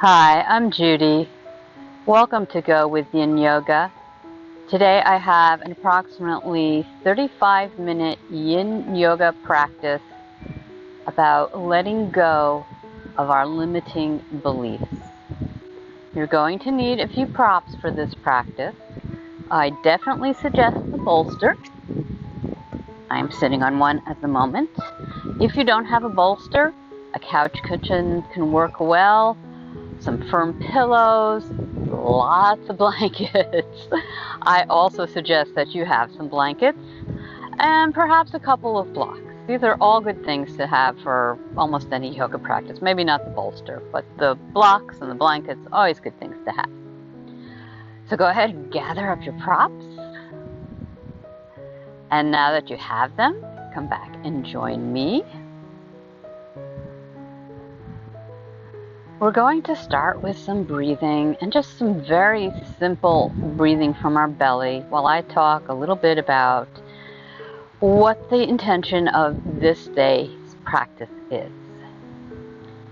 Hi, I'm Judy. Welcome to Go with Yin Yoga. Today I have an approximately 35-minute Yin Yoga practice about letting go of our limiting beliefs. You're going to need a few props for this practice. I definitely suggest the bolster. I'm sitting on one at the moment. If you don't have a bolster, a couch cushion can work well. Some firm pillows, lots of blankets. I also suggest that you have some blankets and perhaps a couple of blocks. These are all good things to have for almost any yoga practice. Maybe not the bolster, but the blocks and the blankets, always good things to have. So go ahead and gather up your props. And now that you have them, come back and join me. We're going to start with some breathing and just some very simple breathing from our belly while I talk a little bit about what the intention of this day's practice is.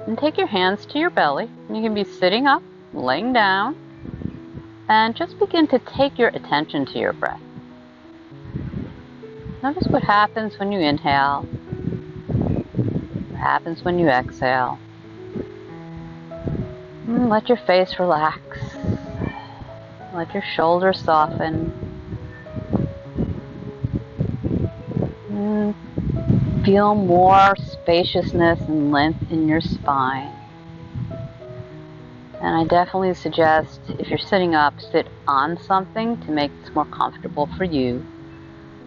And take your hands to your belly. You can be sitting up, laying down, and just begin to take your attention to your breath. Notice what happens when you inhale, what happens when you exhale. Let your face relax. Let your shoulders soften. Feel more spaciousness and length in your spine. And I definitely suggest, if you're sitting up, sit on something to make this more comfortable for you.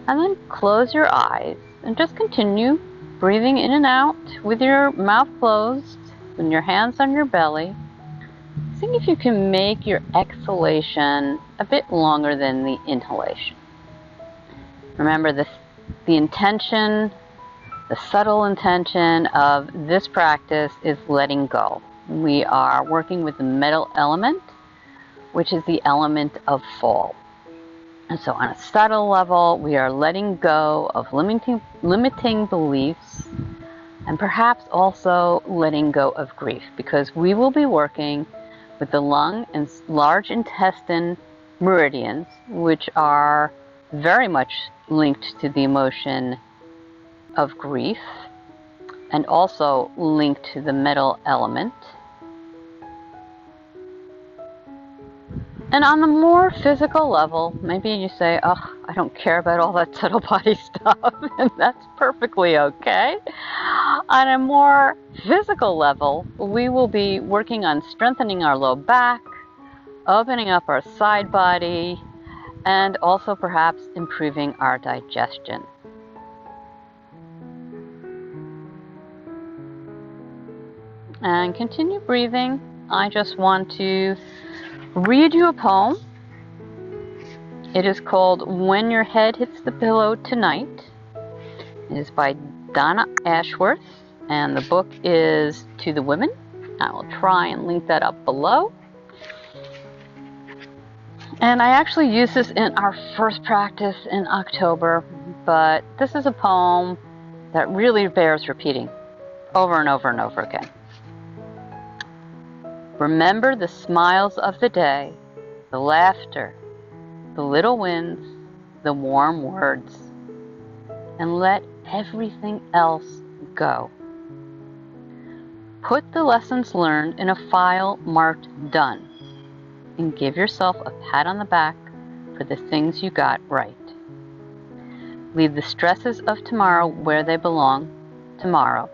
And then close your eyes and just continue breathing in and out with your mouth closed and your hands on your belly. See if you can make your exhalation a bit longer than the inhalation. Remember, the intention, the subtle intention of this practice is letting go. We are working with the metal element, which is the element of fall. And so on a subtle level, we are letting go of limiting beliefs and perhaps also letting go of grief, because we will be working with the lung and large intestine meridians, which are very much linked to the emotion of grief and also linked to the metal element. And on the more physical level, maybe you say, oh, I don't care about all that subtle body stuff, and that's perfectly okay. On a more physical level, we will be working on strengthening our low back, opening up our side body, and also perhaps improving our digestion. And continue breathing. I just want to read you a poem. It is called When Your Head Hits the Pillow Tonight. It is by Donna Ashworth, and the book is To the Women. I will try and link that up below. And I actually used this in our first practice in October, but this is a poem that really bears repeating over and over and over again. Remember the smiles of the day, the laughter, the little wins, the warm words, and let everything else go. Put the lessons learned in a file marked done, and give yourself a pat on the back for the things you got right. Leave the stresses of tomorrow where they belong tomorrow.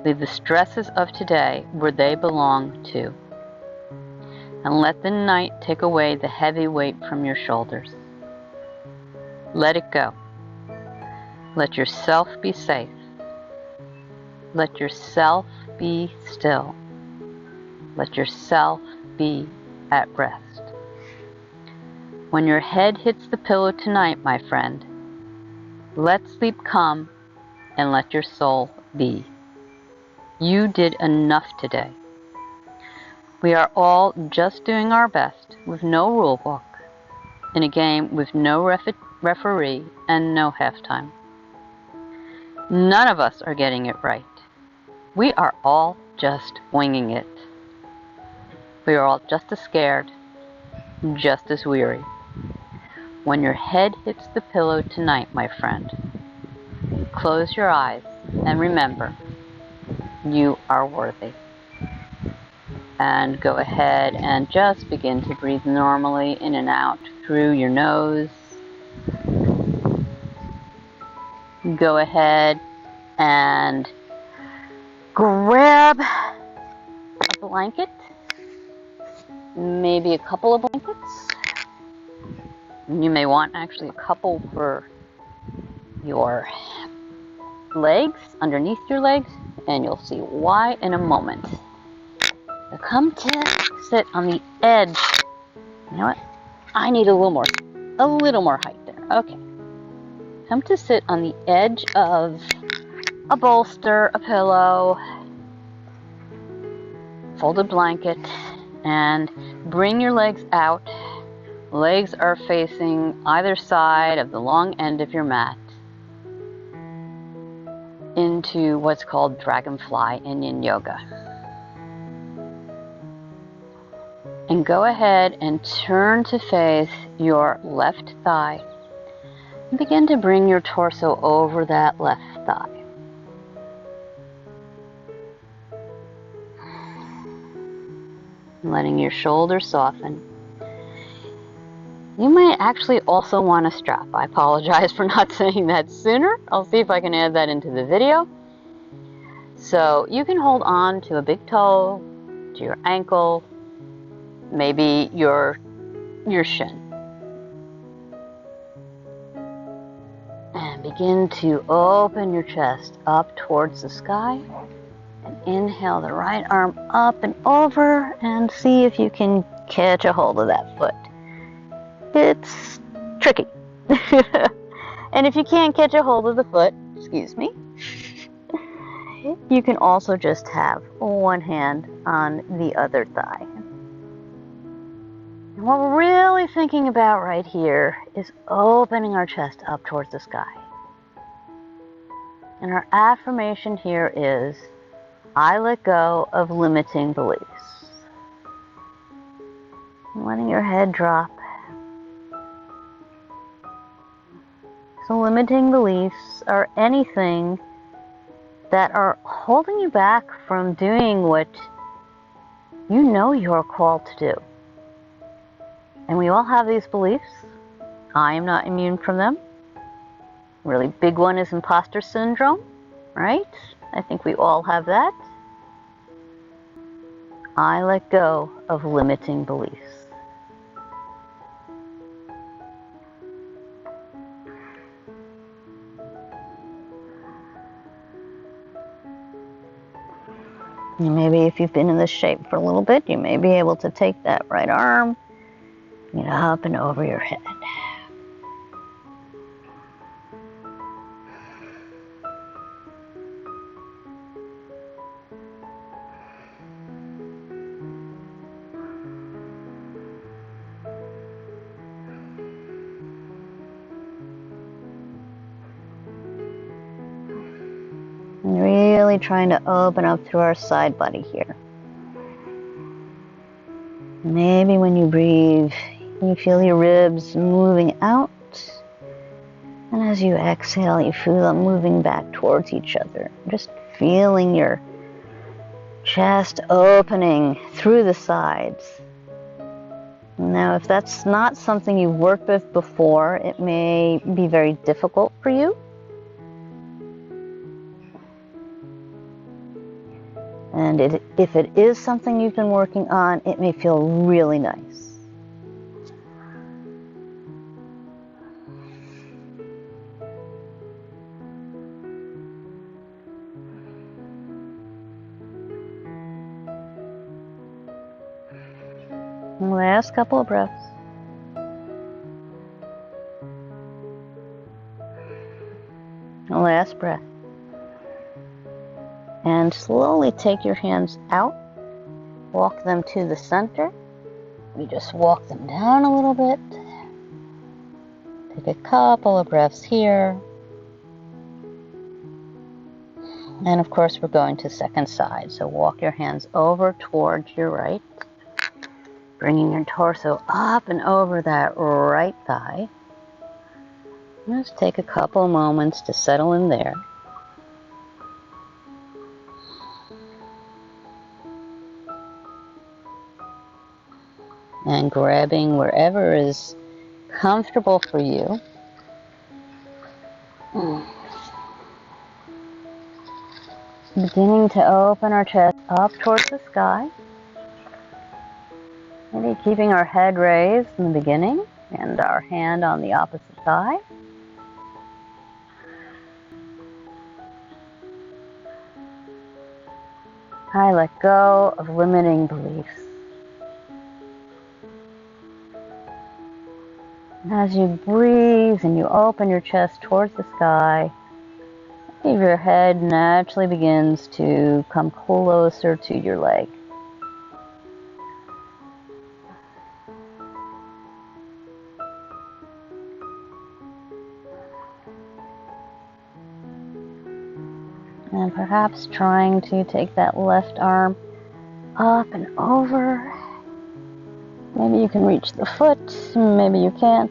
Leave the stresses of today where they belong too. And let the night take away the heavy weight from your shoulders. Let it go. Let yourself be safe. Let yourself be still. Let yourself be at rest. When your head hits the pillow tonight, my friend, let sleep come and let your soul be. You did enough today. We are all just doing our best with no rule book, in a game with no referee and no halftime. None of us are getting it right. We are all just winging it. We are all just as scared, just as weary. When your head hits the pillow tonight, my friend, close your eyes and remember, you are worthy. And go ahead and just begin to breathe normally in and out through your nose. Go ahead and grab a blanket, maybe a couple of blankets. You may want actually a couple for your legs, underneath your legs, and you'll see why in a moment. Now come to sit on the edge. You know what? I need a little more height there. Okay. Come to sit on the edge of a bolster, a pillow, folded blanket, and bring your legs out. Legs are facing either side of the long end of your mat into what's called dragonfly in Yin Yoga. And go ahead and turn to face your left thigh. And begin to bring your torso over that left thigh. Letting your shoulders soften. You might actually also want a strap. I apologize for not saying that sooner. I'll see if I can add that into the video. So you can hold on to a big toe, to your ankle, maybe your shin. And begin to open your chest up towards the sky. And inhale the right arm up and over and see if you can catch a hold of that foot. It's tricky. And if you can't catch a hold of the foot, excuse me, you can also just have one hand on the other thigh. And what we're really thinking about right here is opening our chest up towards the sky. And our affirmation here is, I let go of limiting beliefs. And letting your head drop. So limiting beliefs are anything that are holding you back from doing what you know you're called to do. And we all have these beliefs. I am not immune from them. A really big one is imposter syndrome, right? I think we all have that. I let go of limiting beliefs. And maybe if you've been in this shape for a little bit, you may be able to take that right arm, get up and over your head. And really trying to open up through our side body here. Maybe when you breathe, you feel your ribs moving out. And as you exhale, you feel them moving back towards each other. Just feeling your chest opening through the sides. Now, if that's not something you've worked with before, it may be very difficult for you. And if it is something you've been working on, it may feel really nice. Last couple of breaths. Last breath. And slowly take your hands out, walk them to the center. You just walk them down a little bit. Take a couple of breaths here. And of course, we're going to second side. So walk your hands over towards your right. Bringing your torso up and over that right thigh. Just take a couple moments to settle in there. And grabbing wherever is comfortable for you. Beginning to open our chest up towards the sky. Maybe keeping our head raised in the beginning and our hand on the opposite thigh. I let go of limiting beliefs. And as you breathe and you open your chest towards the sky, your head naturally begins to come closer to your leg. And perhaps trying to take that left arm up and over. Maybe you can reach the foot, maybe you can't.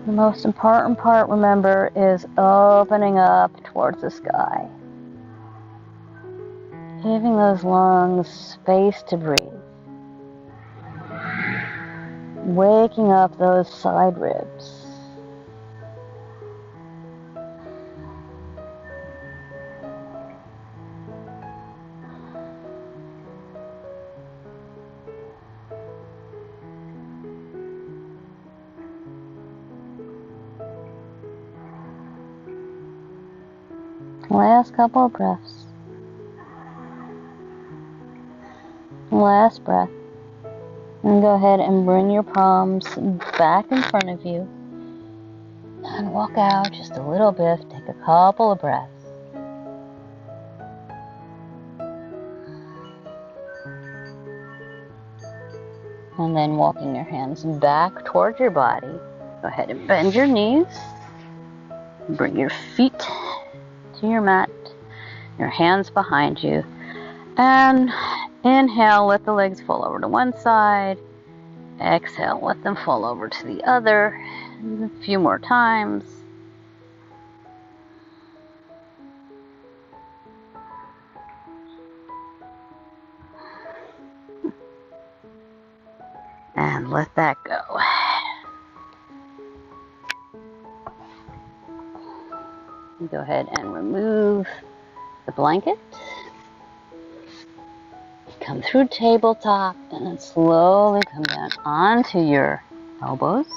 The most important part, remember, is opening up towards the sky. Giving those lungs space to breathe. Waking up those side ribs. Last couple of breaths. Last breath. And go ahead and bring your palms back in front of you. And walk out just a little bit. Take a couple of breaths. And then walking your hands back towards your body. Go ahead and bend your knees. Bring your feet to your mat. Your hands behind you. And inhale, let the legs fall over to one side. Exhale, let them fall over to the other. A few more times. And let that go. Go ahead and remove the blanket. Come through tabletop and then slowly come down onto your elbows.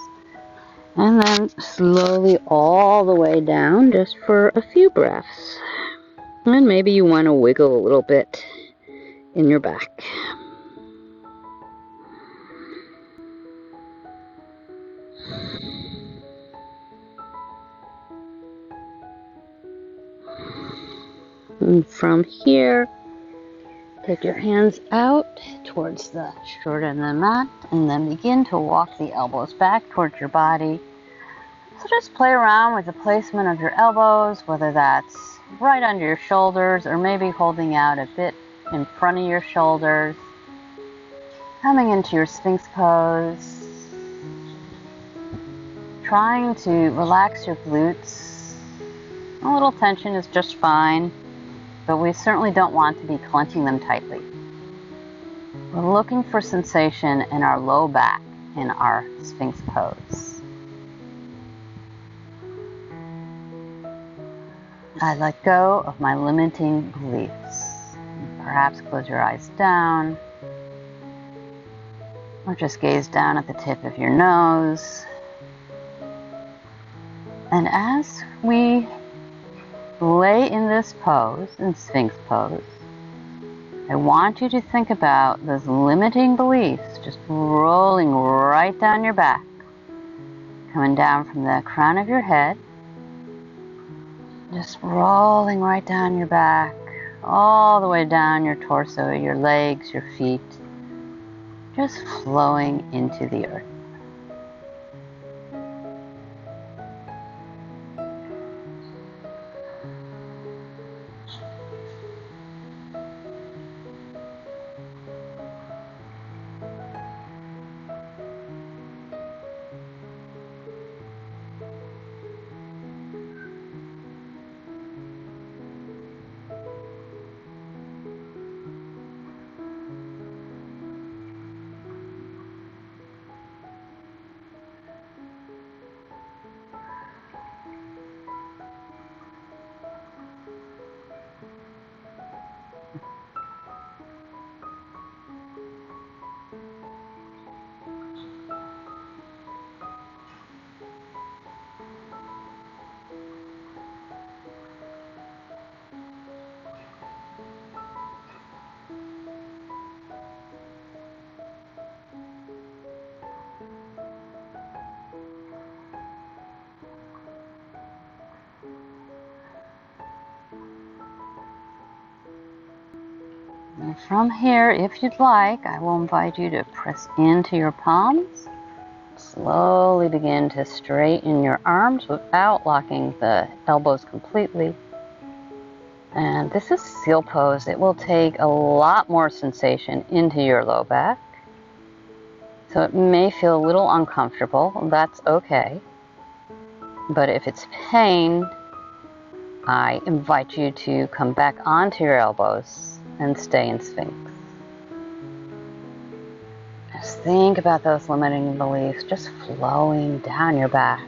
And then slowly all the way down just for a few breaths. And maybe you want to wiggle a little bit in your back. And from here, take your hands out towards the short end of the mat and then begin to walk the elbows back towards your body. So just play around with the placement of your elbows, whether that's right under your shoulders or maybe holding out a bit in front of your shoulders. Coming into your Sphinx pose. Trying to relax your glutes. A little tension is just fine. But we certainly don't want to be clenching them tightly. We're looking for sensation in our low back in our Sphinx pose. I let go of my limiting beliefs. Perhaps close your eyes down, or just gaze down at the tip of your nose. And as we lay in this pose, in Sphinx pose, I want you to think about those limiting beliefs just rolling right down your back, coming down from the crown of your head, just rolling right down your back, all the way down your torso, your legs, your feet, just flowing into the earth. And from here, if you'd like, I will invite you to press into your palms. Slowly begin to straighten your arms without locking the elbows completely. And this is seal pose. It will take a lot more sensation into your low back. So it may feel a little uncomfortable. That's okay. But if it's pain, I invite you to come back onto your elbows and stay in Sphinx. Just think about those limiting beliefs just flowing down your back,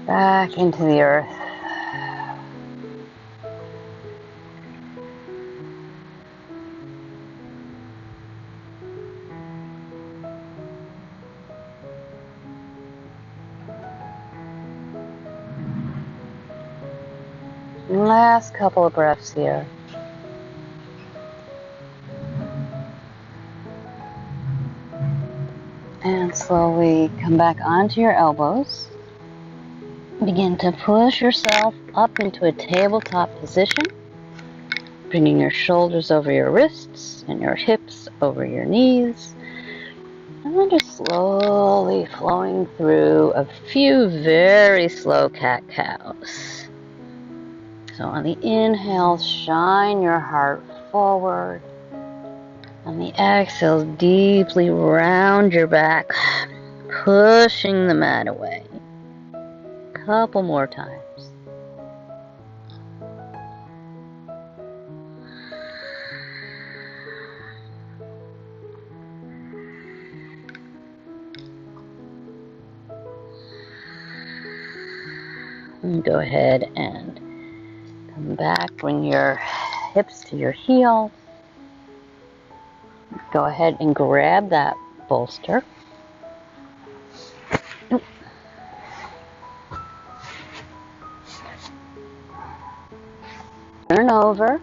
back into the earth. Last couple of breaths here. And slowly come back onto your elbows. Begin to push yourself up into a tabletop position, bringing your shoulders over your wrists and your hips over your knees. And then just slowly flowing through a few very slow cat-cows. So on the inhale, shine your heart forward. On the exhale, deeply round your back, pushing the mat away. Couple more times. And go ahead and come back, bring your hips to your heels. Go ahead and grab that bolster. Turn over.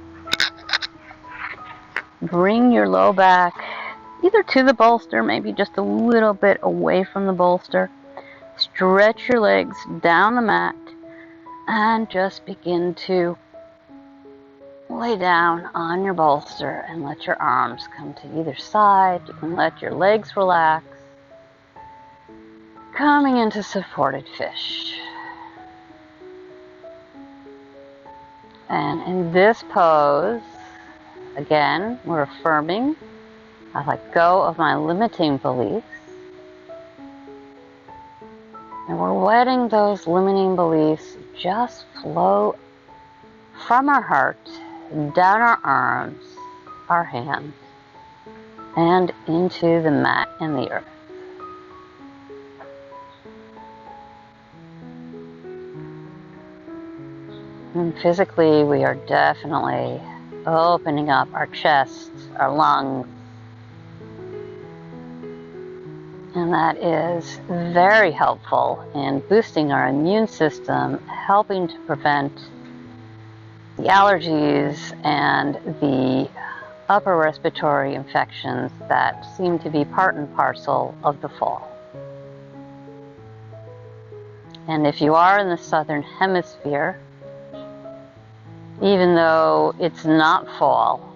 Bring your low back either to the bolster, maybe just a little bit away from the bolster. Stretch your legs down the mat and just begin to lay down on your bolster and let your arms come to either side. You can let your legs relax. Coming into supported fish. And in this pose, again, we're affirming, I let go of my limiting beliefs. And we're letting those limiting beliefs just flow from our heart, down our arms, our hands, and into the mat and the earth. And physically, we are definitely opening up our chest, our lungs. And that is very helpful in boosting our immune system, helping to prevent the allergies and the upper respiratory infections that seem to be part and parcel of the fall. And if you are in the southern hemisphere, even though it's not fall,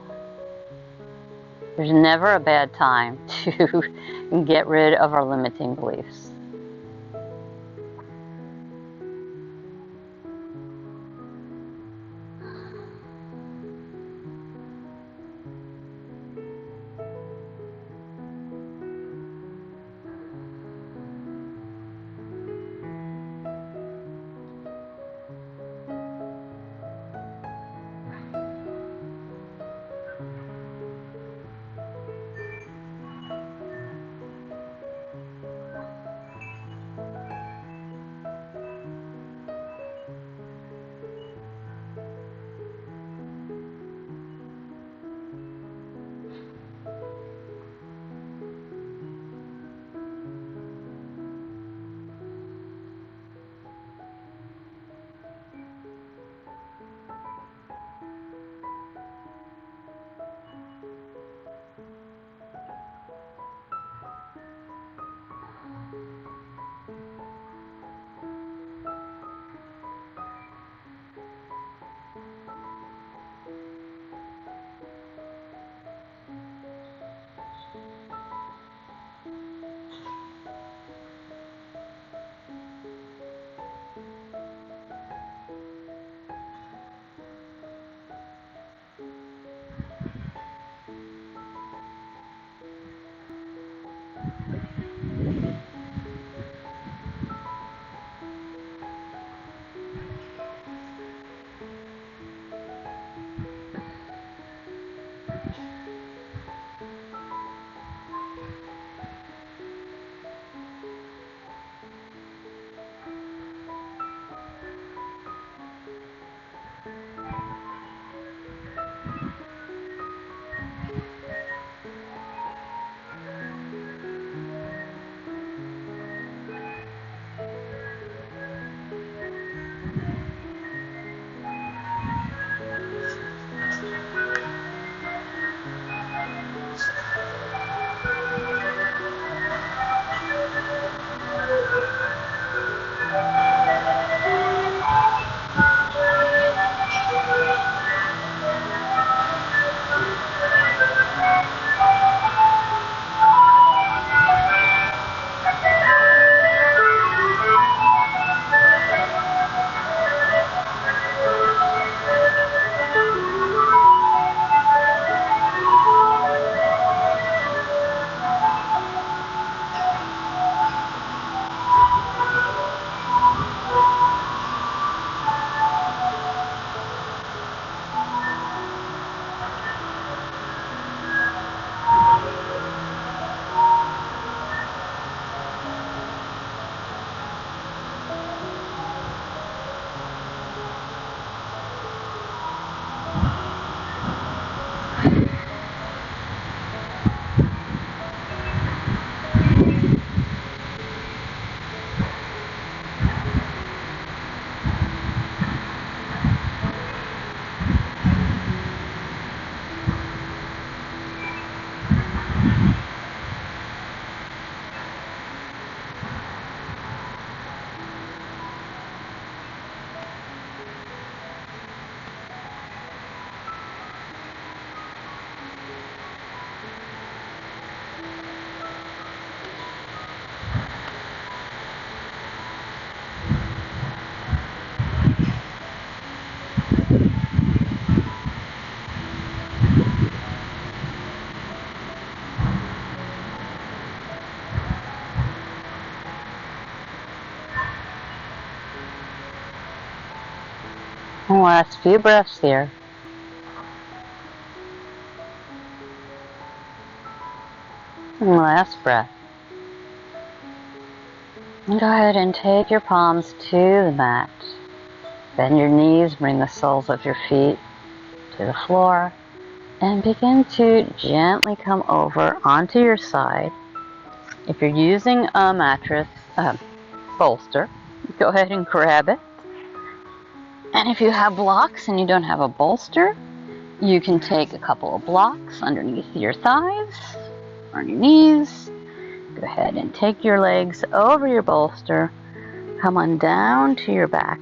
there's never a bad time to get rid of our limiting beliefs. Last few breaths here. Last breath. And go ahead and take your palms to the mat. Bend your knees, bring the soles of your feet to the floor, and begin to gently come over onto your side. If you're using a mattress, bolster, go ahead and grab it. And if you have blocks and you don't have a bolster, you can take a couple of blocks underneath your thighs or your knees. Go ahead and take your legs over your bolster, come on down to your back,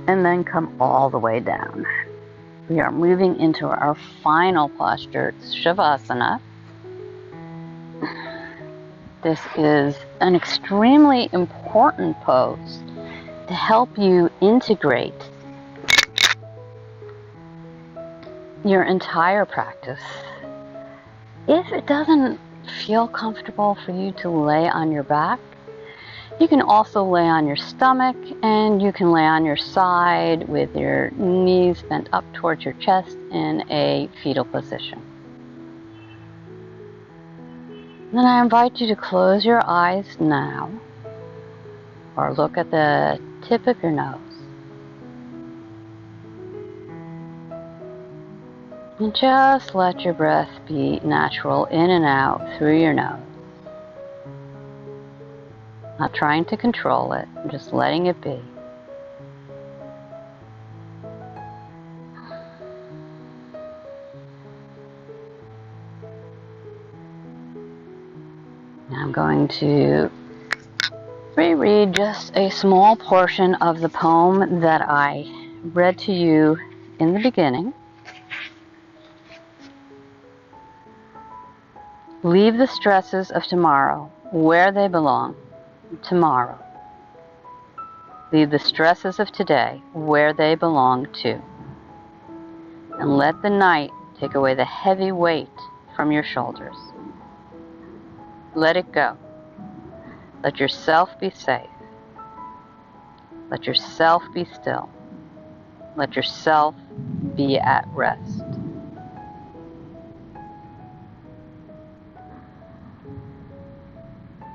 and then come all the way down. We are moving into our final posture, Shavasana. This is an extremely important pose to help you integrate your entire practice. If it doesn't feel comfortable for you to lay on your back, you can also lay on your stomach, and you can lay on your side with your knees bent up towards your chest in a fetal position. Then I invite you to close your eyes now, or look at the tip of your nose. And just let your breath be natural in and out through your nose. Not trying to control it, just letting it be. Now I'm going to reread just a small portion of the poem that I read to you in the beginning. Leave the stresses of tomorrow where they belong, tomorrow. Leave the stresses of today where they belong too. And let the night take away the heavy weight from your shoulders. Let it go. Let yourself be safe. Let yourself be still. Let yourself be at rest.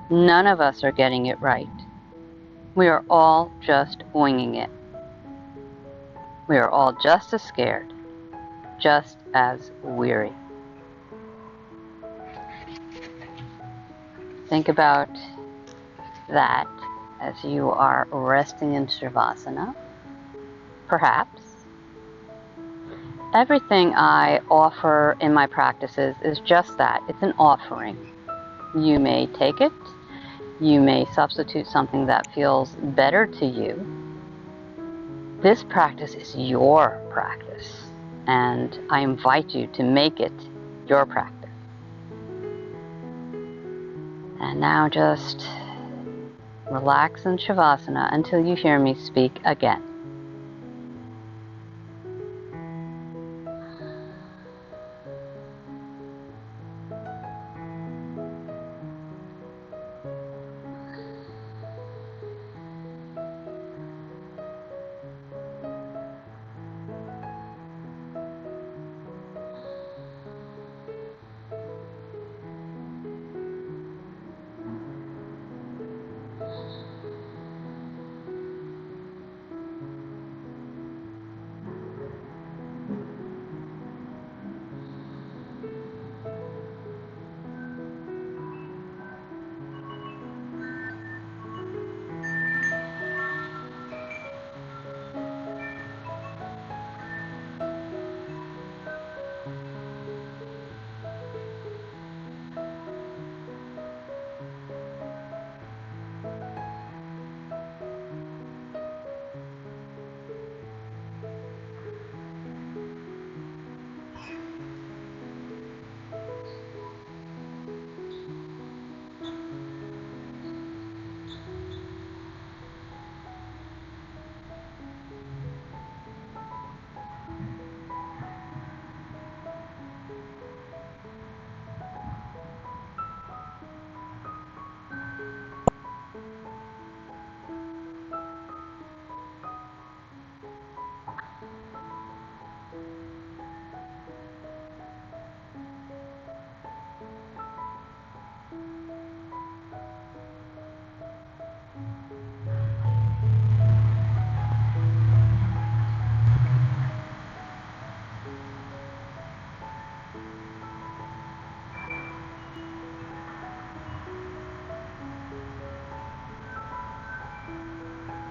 None of us are getting it right. We are all just winging it. We are all just as scared, just as weary. Think about that as you are resting in Shavasana. Perhaps everything I offer in my practices is just that. It's an offering. You may take it. You may substitute something that feels better to you. This practice is your practice, and I invite you to make it your practice. And now just relax in Shavasana until you hear me speak again.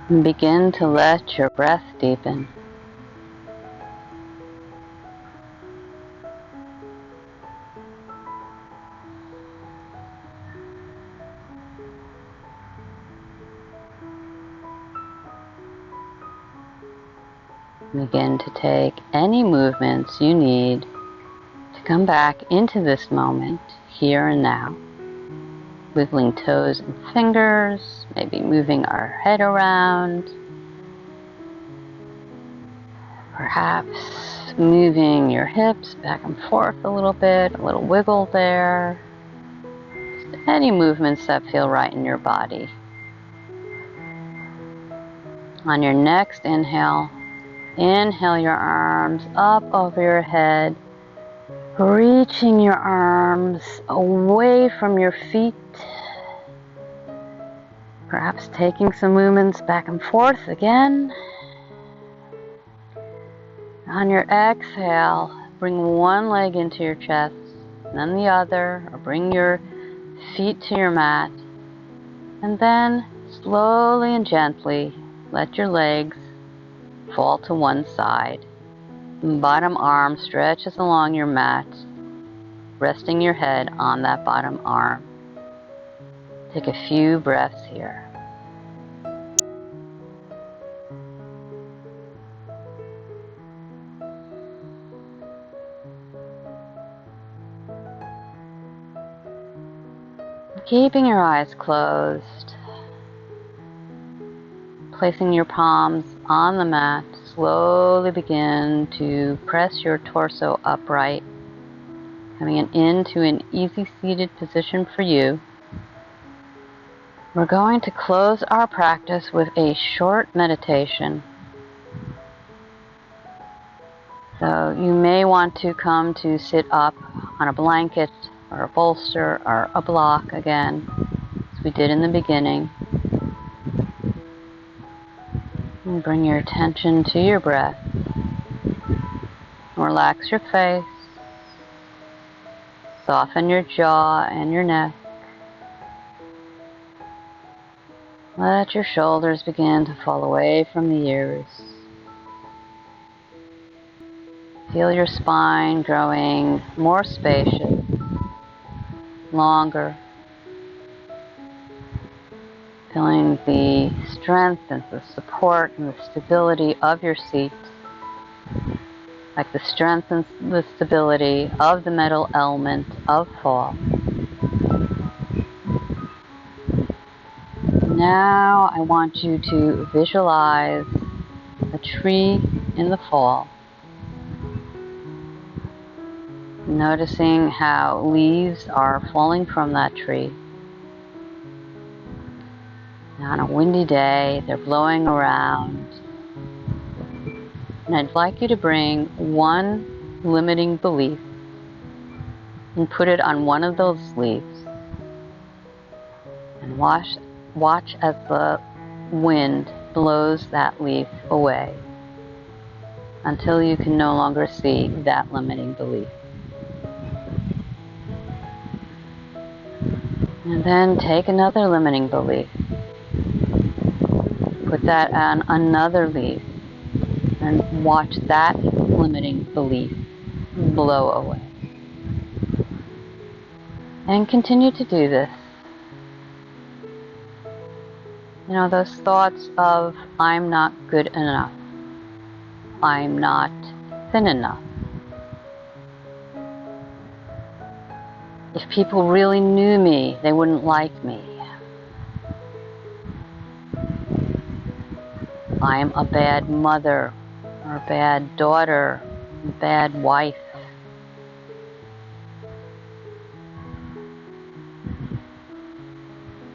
And begin to let your breath deepen. Begin to take any movements you need to come back into this moment, here and now. Wiggling toes and fingers, maybe moving our head around. Perhaps moving your hips back and forth a little bit, a little wiggle there. Just any movements that feel right in your body. On your next inhale, inhale your arms up over your head, reaching your arms away from your feet. Perhaps taking some movements back and forth again. On your exhale, bring one leg into your chest, and then the other, or bring your feet to your mat. And then, slowly and gently, let your legs fall to one side. Bottom arm stretches along your mat, resting your head on that bottom arm. Take a few breaths here. Keeping your eyes closed, placing your palms on the mat, slowly begin to press your torso upright, coming into an easy seated position for you. We're going to close our practice with a short meditation. So you may want to come to sit up on a blanket or a bolster or a block again, as we did in the beginning. And bring your attention to your breath. Relax your face. Soften your jaw and your neck. Let your shoulders begin to fall away from the ears. Feel your spine growing more spacious, longer. Feeling the strength and the support and the stability of your seat, like the strength and the stability of the metal element of fall. Now I want you to visualize a tree in the fall. Noticing how leaves are falling from that tree. Now on a windy day, they're blowing around. And I'd like you to bring one limiting belief and put it on one of those leaves. And watch as the wind blows that leaf away until you can no longer see that limiting belief. And then take another limiting belief. Put that on another leaf and watch that limiting belief blow away. And continue to do this. You know, those thoughts of, I'm not good enough. I'm not thin enough. If people really knew me, they wouldn't like me. I'm a bad mother, or a bad daughter, a bad wife.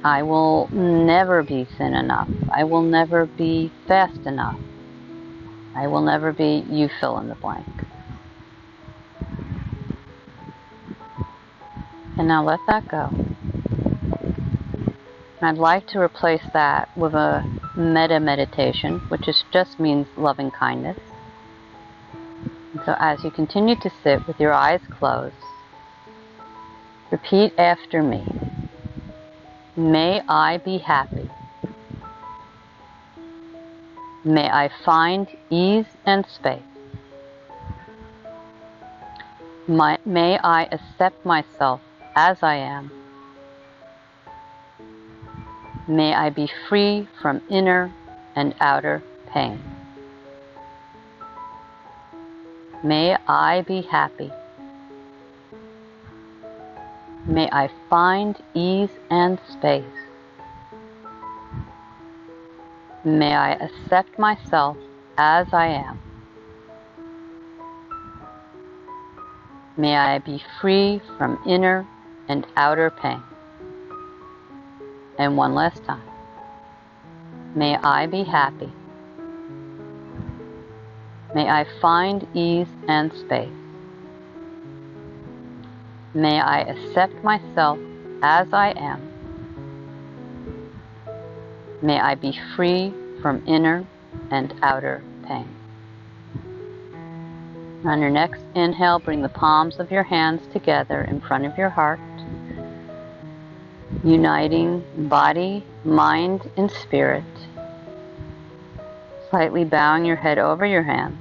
I will never be thin enough. I will never be fast enough. I will never be, you fill in the blank. And now let that go. And I'd like to replace that with a Metta Meditation, which just means loving kindness. And so as you continue to sit with your eyes closed, repeat after me. May I be happy. May I find ease and space. May I accept myself as I am. May I be free from inner and outer pain. May I be happy. May I find ease and space. May I accept myself as I am. May I be free from inner and outer pain. And one last time. May I be happy. May I find ease and space. May I accept myself as I am. May I be free from inner and outer pain. On your next inhale, bring the palms of your hands together in front of your heart, uniting body, mind, and spirit. Slightly bowing your head over your hands,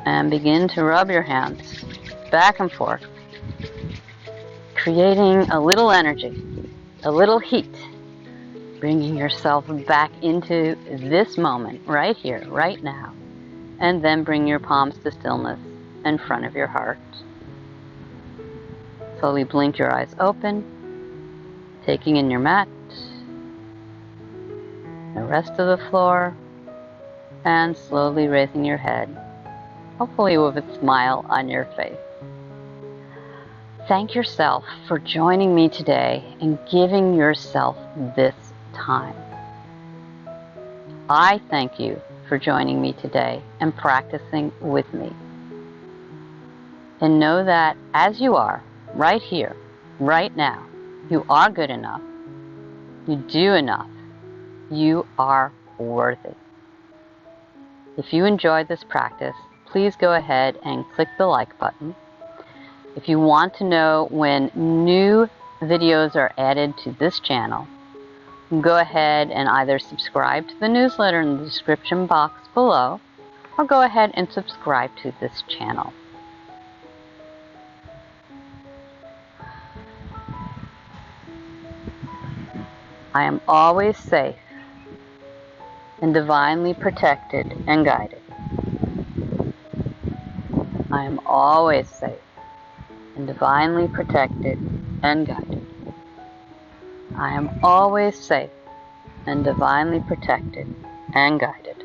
and begin to rub your hands back and forth, creating a little energy, a little heat, bringing yourself back into this moment, right here, right now. And then bring your palms to stillness in front of your heart. Slowly blink your eyes open, taking in your mat, the rest of the floor, and slowly raising your head, hopefully with a smile on your face. Thank yourself for joining me today and giving yourself this time. I thank you for joining me today and practicing with me. And know that as you are, right here, right now, you are good enough. You do enough. You are worthy. If you enjoyed this practice, please go ahead and click the like button. If you want to know when new videos are added to this channel, go ahead and either subscribe to the newsletter in the description box below, or go ahead and subscribe to this channel. I am always safe and divinely protected and guided. I am always safe and divinely protected and guided. I am always safe and divinely protected and guided.